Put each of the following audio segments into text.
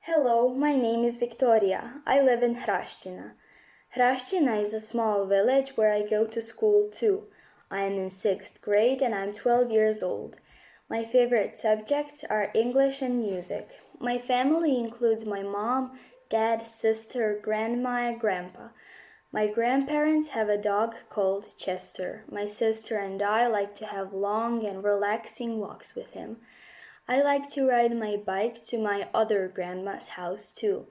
Hello, my name is Victoria. I live in Hrastina. Hrastina is a small village where I go to school too. I am in 6th grade and I'm 12 years old. My favorite subjects are English and music. My family includes my mom, dad, sister, grandma, and grandpa. My grandparents have a dog called Chester. My sister and I like to have long and relaxing walks with him. I like to ride my bike to my other grandma's house too.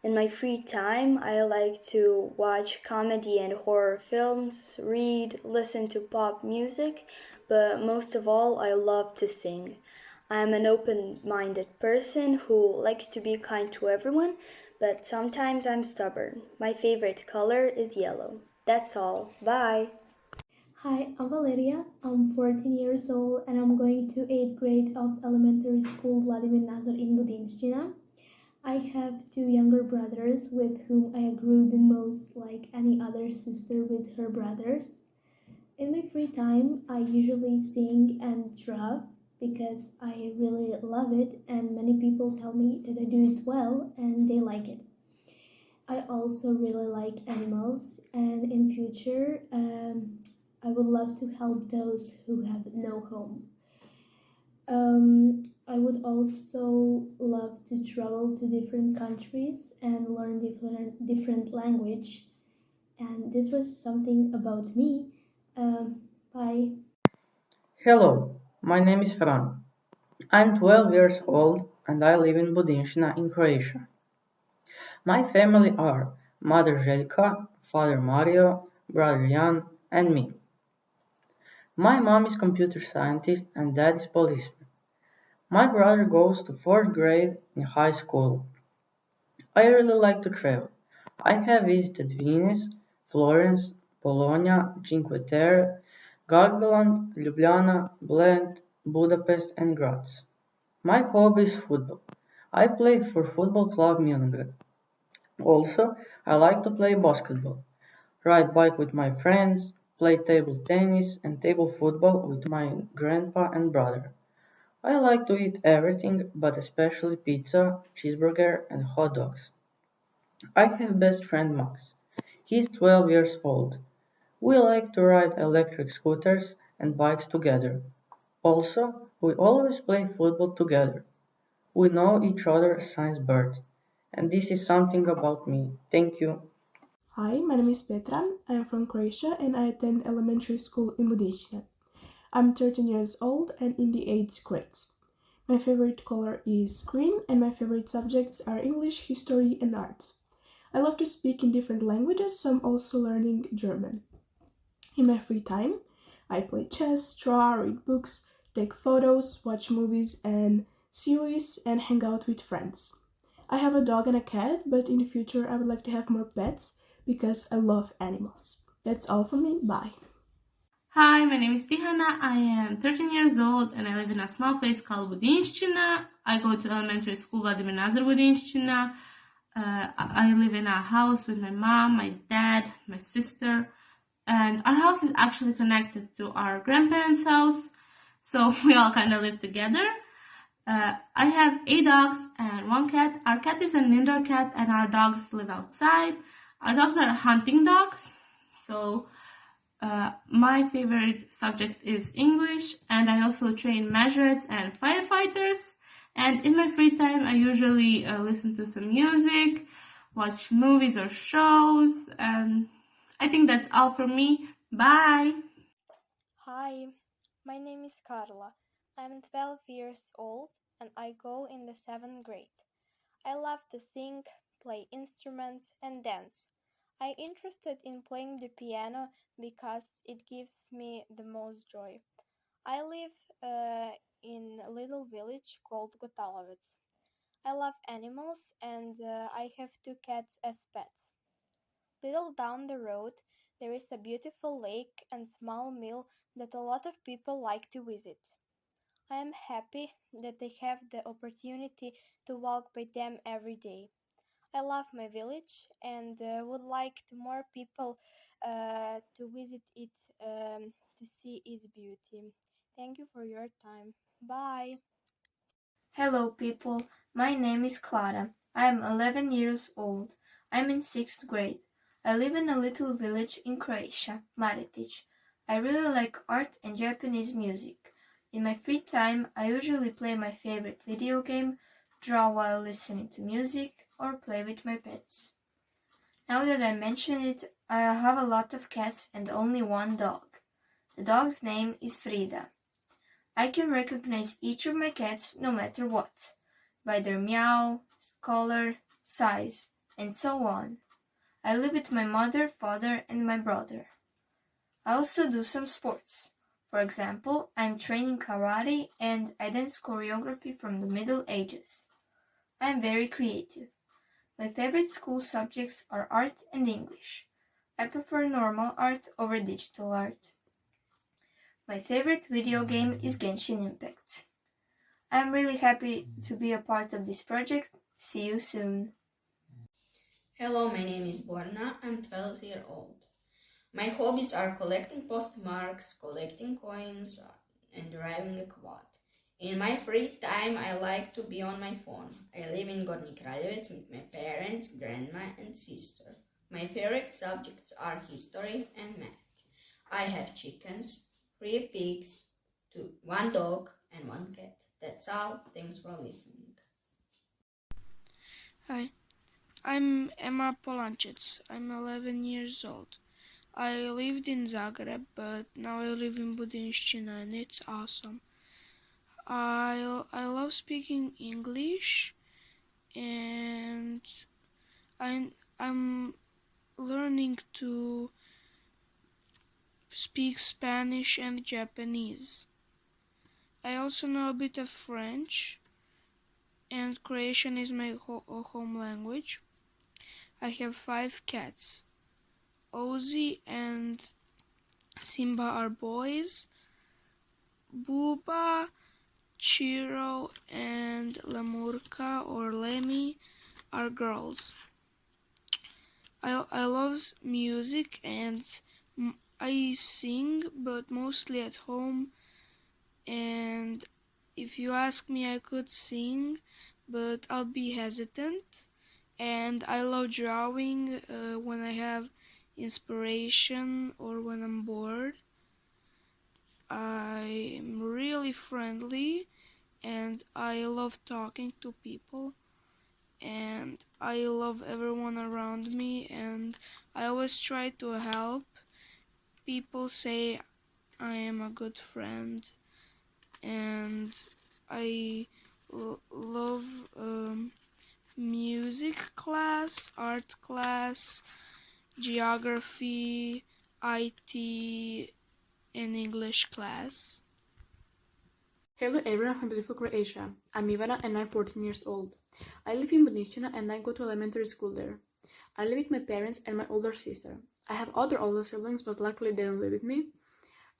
In my free time, I like to watch comedy and horror films, read, listen to pop music, but most of all, I love to sing. I am an open-minded person who likes to be kind to everyone, but sometimes I'm stubborn. My favorite color is yellow. That's all. Bye. Hi, I'm Valeria. I'm 14 years old and I'm going to 8th grade of elementary school Vladimir Nazar in Budinshchina. I have two younger brothers with whom I grew the most like any other sister with her brothers. In my free time, I usually sing and draw because I really love it and many people tell me that I do it well and they like it. I also really like animals, and in future, I would love to help those who have no home. I would also love to travel to different countries and learn different language. And this was something about me. Bye. Hello, my name is Fran. I'm 12 years old and I live in Budinština in Croatia. My family are Mother Željka, Father Mario, Brother Jan, and me. My mom is computer scientist and dad is policeman. My brother goes to 4th grade in high school. I really like to travel. I have visited Venice, Florence, Bologna, Cinque Terre, Gardaland, Ljubljana, Bled, Budapest, and Graz. My hobby is football. I play for football club Milngrad. Also, I like to play basketball, ride bike with my friends, play table tennis and table football with my grandpa and brother. I like to eat everything, but especially pizza, cheeseburger, and hot dogs. I have best friend Max. He's 12 years old. We like to ride electric scooters and bikes together. Also, we always play football together. We know each other since birth. And this is something about me. Thank you. Hi, my name is Petra. I am from Croatia and I attend elementary school in Budičina. I'm 13 years old and in the 8th grade. My favorite color is green and my favorite subjects are English, history, and art. I love to speak in different languages, so I'm also learning German. In my free time, I play chess, draw, read books, take photos, watch movies and series, and hang out with friends. I have a dog and a cat, but in the future I would like to have more pets because I love animals. That's all from me. Bye. Hi, my name is Tihana. I am 13 years old and I live in a small place called Budinščina. I go to elementary school Vladimir Nazar Budinščina. I live in a house with my mom, my dad, my sister, and our house is actually connected to our grandparents' house, so we all kind of live together. I have 8 dogs and 1 cat. Our cat is an indoor cat and our dogs live outside. Our dogs are hunting dogs, so my favorite subject is English, and I also train majorets and firefighters. And in my free time, I usually listen to some music, watch movies or shows, and I think that's all from me. Bye! Hi, my name is Carla. I'm 12 years old and I go in the 7th grade. I love to sing, play instruments, and dance. I'm interested in playing the piano because it gives me the most joy. I live in a little village called Gotalovec. I love animals and I have 2 cats as pets. Little down the road, there is a beautiful lake and small mill that a lot of people like to visit. I am happy that I have the opportunity to walk by them every day. I love my village and would like to more people to visit it to see its beauty. Thank you for your time. Bye. Hello, people. My name is Clara. I am 11 years old. I'm in 6th grade. I live in a little village in Croatia, Maretić. I really like art and Japanese music. In my free time, I usually play my favorite video game, draw while listening to music, or play with my pets. Now that I mention it, I have a lot of cats and only one dog. The dog's name is Frida. I can recognize each of my cats no matter what, by their meow, color, size, and so on. I live with my mother, father, and my brother. I also do some sports. For example, I'm training karate and I dance choreography from the Middle Ages. I am very creative. My favorite school subjects are art and English. I prefer normal art over digital art. My favorite video game is Genshin Impact. I am really happy to be a part of this project. See you soon. Hello, my name is Borna. I'm 12 years old. My hobbies are collecting postmarks, collecting coins, and driving a quad. In my free time, I like to be on my phone. I live in Gornji Kraljevec with my parents, grandma, and sister. My favorite subjects are history and math. I have chickens, 3 pigs, 1 dog, and 1 cat. That's all. Thanks for listening. Hi, I'm Emma Polančić. I'm 11 years old. I lived in Zagreb, but now I live in Budinština and it's awesome. I love speaking English and I'm learning to speak Spanish and Japanese. I also know a bit of French and Croatian is my home language. I have 5 cats. Ozzy and Simba are boys. Buba, Chiro, and Lemurka or Lemmy are girls. I love music and I sing, but mostly at home. And if you ask me, I could sing, but I'll be hesitant. And I love drawing when I have inspiration or when I'm bored. I'm really friendly and I love talking to people and I love everyone around me and I always try to help. People say I am a good friend and I love music class, art class, geography, IT, and English class. Hello everyone from beautiful Croatia. I'm Ivana and I'm 14 years old. I live in Budinština and I go to elementary school there. I live with my parents and my older sister. I have other older siblings, but luckily they don't live with me.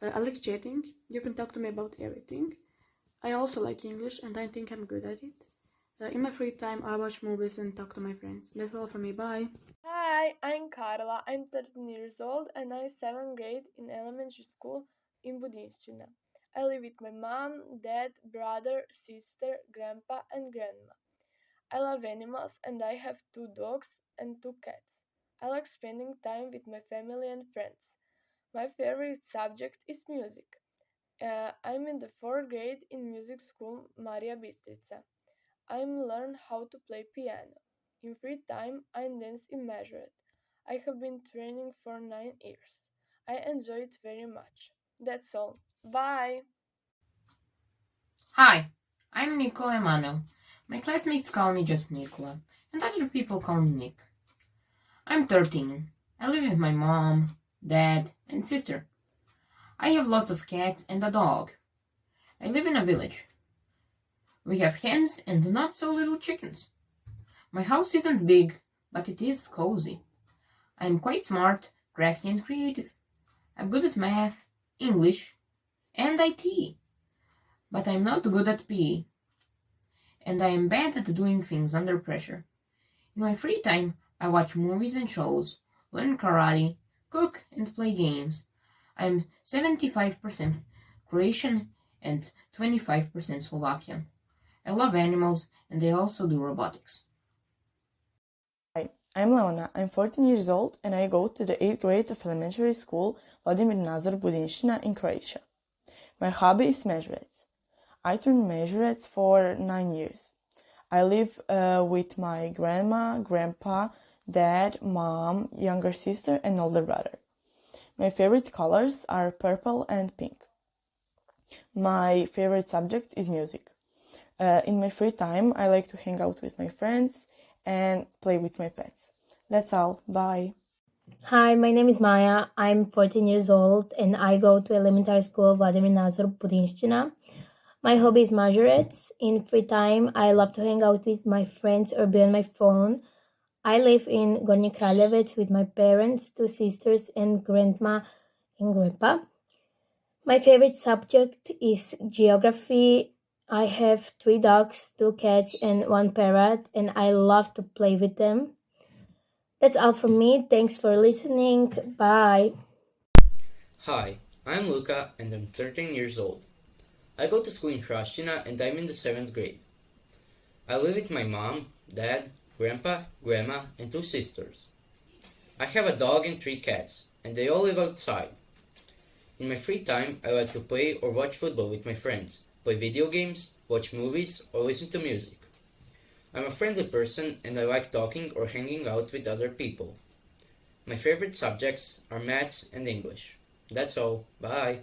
I like chatting. You can talk to me about everything. I also like English and I think I'm good at it. In my free time, I watch movies and talk to my friends. That's all from me. Bye. Hi, I'm Carla. I'm 13 years old and I'm 7th grade in elementary school in Budinština. I live with my mom, dad, brother, sister, grandpa, and grandma. I love animals and I have 2 dogs and 2 cats. I like spending time with my family and friends. My favorite subject is music. I'm in the 4th grade in music school Marija Bistrica. I'm learn how to play piano. In free time, I dance in measured. I have been training for 9 years. I enjoy it very much. That's all. Bye! Hi, I'm Nicola Emanuel. My classmates call me just Nicola, and other people call me Nick. I'm 13. I live with my mom, dad, and sister. I have lots of cats and a dog. I live in a village. We have hens and not so little chickens. My house isn't big, but it is cozy. I'm quite smart, crafty, and creative. I'm good at math, English, and IT. But I'm not good at PE. And I am bad at doing things under pressure. In my free time, I watch movies and shows, learn karate, cook, and play games. I'm 75% Croatian and 25% Slovakian. I love animals, and I also do robotics. I'm Leona. I'm 14 years old and I go to the 8th grade of elementary school Vladimir Nazor Budinština in Croatia. My hobby is measurettes. I turned measurettes for 9 years. I live with my grandma, grandpa, dad, mom, younger sister and older brother. My favorite colors are purple and pink. My favorite subject is music. In my free time, I like to hang out with my friends and play with my pets. That's all. Bye. Hi, my name is Maya. I'm 14 years old and I go to elementary school Vladimir Nazor Budinština. My hobby is majorettes. In free time, I love to hang out with my friends or be on my phone. I live in Gornji Kraljevec with my parents, 2 sisters, and grandma and grandpa. My favorite subject is geography. I have 3 dogs, 2 cats, and 1 parrot, and I love to play with them. That's all from me. Thanks for listening. Bye. Hi, I'm Luca and I'm 13 years old. I go to school in Croatian and I'm in the 7th grade. I live with my mom, dad, grandpa, grandma, and 2 sisters. I have a dog and 3 cats, and they all live outside. In my free time, I like to play or watch football with my friends, play video games, watch movies, or listen to music. I'm a friendly person and I like talking or hanging out with other people. My favorite subjects are maths and English. That's all. Bye.